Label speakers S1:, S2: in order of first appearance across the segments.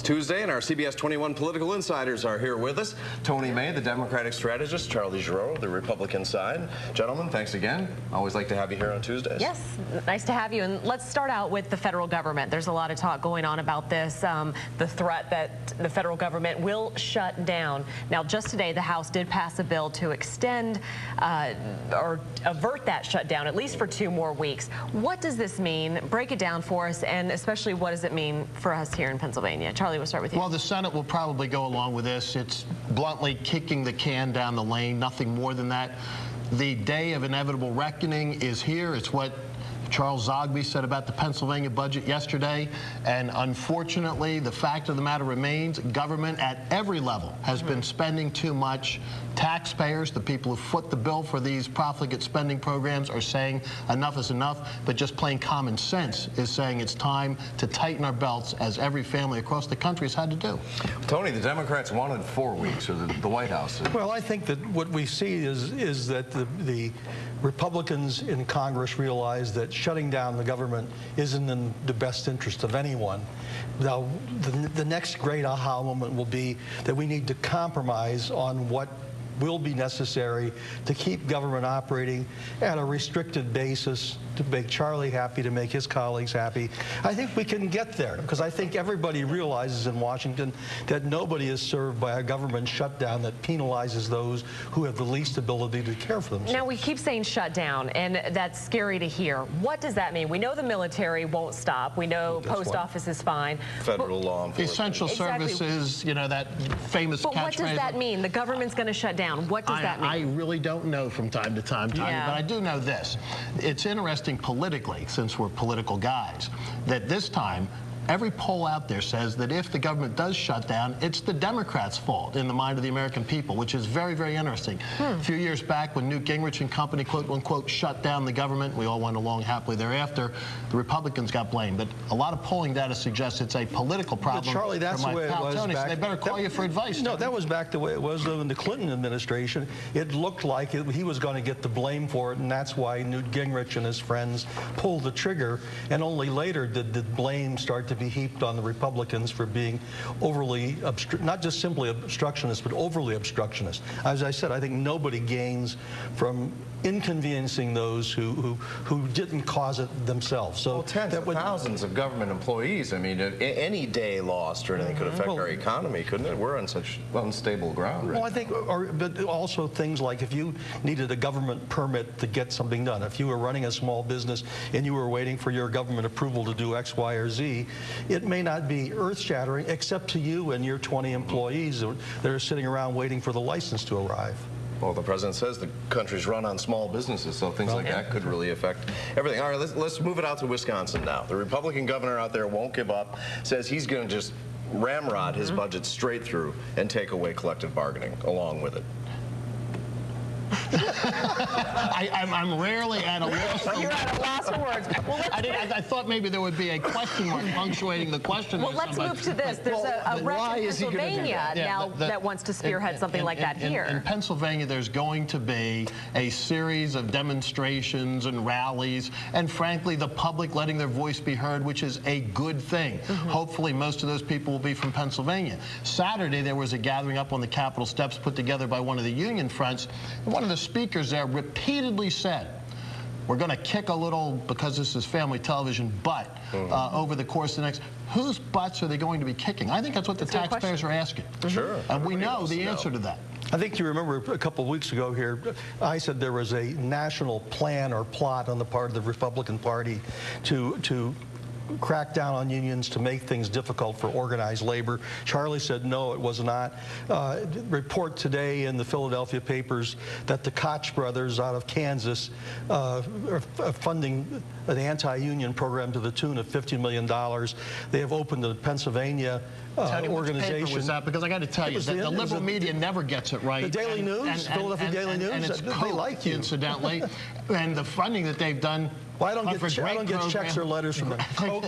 S1: Tuesday, and our CBS 21 political insiders are here with us. Tony May, the Democratic strategist, Charlie Giroux, the Republican side. Gentlemen, thanks again. Always like to have you here on Tuesdays.
S2: Yes, nice to have you. And let's start out with the federal government. There's a lot of talk going on about this, the threat that the federal government will shut down. Now, just today, the House did pass a bill to extend or avert that shutdown, at least for 2 more weeks. What does this mean? Break it down for us, and especially what does it mean for us here in Pennsylvania? Charlie, we'll start with you.
S3: Well, the Senate will probably go along with this. It's bluntly kicking the can down the lane, nothing more than that. The day of inevitable reckoning is here. It's what Charles Zogby said about the Pennsylvania budget yesterday, and unfortunately, the fact of the matter remains, government at every level has been spending too much. Taxpayers, the people who foot the bill for these profligate spending programs, are saying enough is enough, but just plain common sense is saying it's time to tighten our belts, as every family across the country has had to do.
S1: Tony, the Democrats wanted 4 weeks, or the White House.
S4: Well, I think that what we see is that the Republicans in Congress realize that shutting down the government isn't in the best interest of anyone. Now, the next great aha moment will be that we need to compromise on what will be necessary to keep government operating at a restricted basis, to make Charlie happy, to make his colleagues happy. I think we can get there, because I think everybody realizes in Washington that nobody is served by a government shutdown that penalizes those who have the least ability to care for themselves.
S2: Now, we keep saying shutdown, and that's scary to hear. What does that mean? We know the military won't stop. We know post office is fine.
S1: Federal law enforcement.
S3: Essential services, you know, that famous catchphrase.
S2: But what does that mean? The government's going to shut down. What does that mean?
S3: I really don't know from time to time, Tanya, but I do know this. It's interesting politically, since we're political guys, that this time every poll out there says that if the government does shut down, it's the Democrats' fault in the mind of the American people, which is very, very interesting. A few years back, when Newt Gingrich and company, quote unquote, shut down the government, we all went along happily thereafter, the Republicans got blamed. But a lot of polling data suggests it's a political problem.
S4: But Charlie, that's the way it was
S3: Tony,
S4: back.
S3: so they better call you for advice.
S4: No, that was back the way it was in the Clinton administration. It looked like he was going to get the blame for it, and that's why Newt Gingrich and his friends pulled the trigger, and only later did the blame start to be heaped on the Republicans for being overly, not just simply obstructionist, but overly obstructionist. As I said, I think nobody gains from inconveniencing those who didn't cause it themselves. So
S1: well, tens of thousands of government employees. I mean, any day lost or anything could affect our economy, couldn't it? We're on such unstable ground. Right?
S4: Well, I think, but also things like if you needed a government permit to get something done, if you were running a small business and you were waiting for your government approval to do X, Y, or Z, it may not be earth-shattering, except to you and your 20 employees that are sitting around waiting for the license to arrive.
S1: Well, the president says the country's run on small businesses, so things like that could really affect everything. All right, let's move it out to Wisconsin now. The Republican governor out there won't give up, says he's going to just ramrod his budget straight through and take away collective bargaining along with it.
S3: I'm rarely at a loss.
S2: You're at a loss for words. Well,
S3: I thought maybe there would be a question mark punctuating the question.
S2: Well, let's move to this. There's a rep in Pennsylvania now that wants to spearhead something like that here.
S3: In Pennsylvania, there's going to be a series of demonstrations and rallies, and frankly, the public letting their voice be heard, which is a good thing. Hopefully, most of those people will be from Pennsylvania. Saturday, there was a gathering up on the Capitol steps put together by one of the union fronts. One of the speakers there repeatedly said, we're going to kick a little, because this is family television, butt over the course of the next. Whose butts are they going to be kicking? I think that's what the taxpayers are asking.
S1: Sure.
S3: And we know the answer to that.
S4: I think you remember a couple of weeks ago here, I said there was a national plan or plot on the part of the Republican Party to crack down on unions, to make things difficult for organized labor. Charlie said no, it was not. Report today in the Philadelphia papers that the Koch brothers out of Kansas are funding an anti-union program to the tune of $50 million. They have opened a Pennsylvania organization.
S3: Which paper was that? Because I got to tell you, the liberal media never gets it right.
S4: The Daily News, Philadelphia Daily News,
S3: and it's
S4: they like you,
S3: incidentally, and the funding that they've done.
S4: Well, I don't get checks or letters from them.
S3: Coke.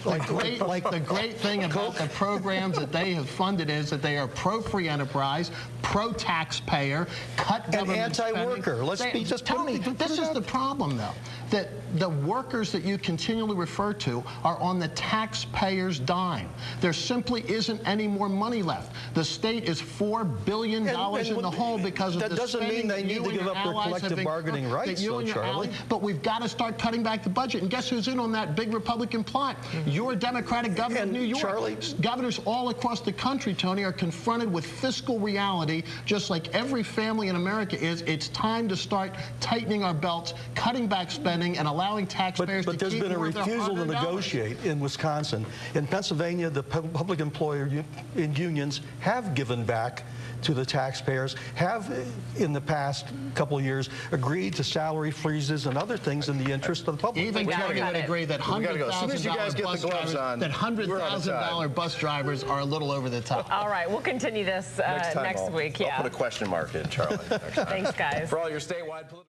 S3: The great thing about the programs that they have funded is that they are pro-free enterprise, pro-taxpayer, cut government spending.
S4: anti-worker. Let's be just
S3: Tony, this is the problem, though, that the workers that you continually refer to are on the taxpayer's dime. There simply isn't any more money left. The state is $4 billion in the hole because of
S4: that
S3: the
S4: doesn't
S3: spending
S4: mean they
S3: that
S4: need
S3: you
S4: to
S3: and
S4: give
S3: your
S4: up their
S3: allies have
S4: collective bargaining rights, though, Charlie.
S3: But we've got to start cutting back the budget. And guess who's in on that big Republican plot? Your Democratic governor of New York.
S4: Charlie,
S3: governors all across the country, Tony, are confronted with fiscal reality, just like every family in America is. It's time to start tightening our belts, cutting back spending, and allowing taxpayers
S4: but
S3: to
S4: there's
S3: keep
S4: been a
S3: more of their
S4: refusal to
S3: hard-earned dollars.
S4: negotiate in Wisconsin. In Pennsylvania, the public employer unions have given back to the taxpayers, have in the past couple of years agreed to salary freezes and other things in the interest of the public.
S3: Even Tony would agree that $100,000 bus drivers are a little over the top.
S2: All right, we'll continue this next week.
S1: I'll put a question mark in, Charlie.
S2: Thanks, guys.
S1: For all your statewide political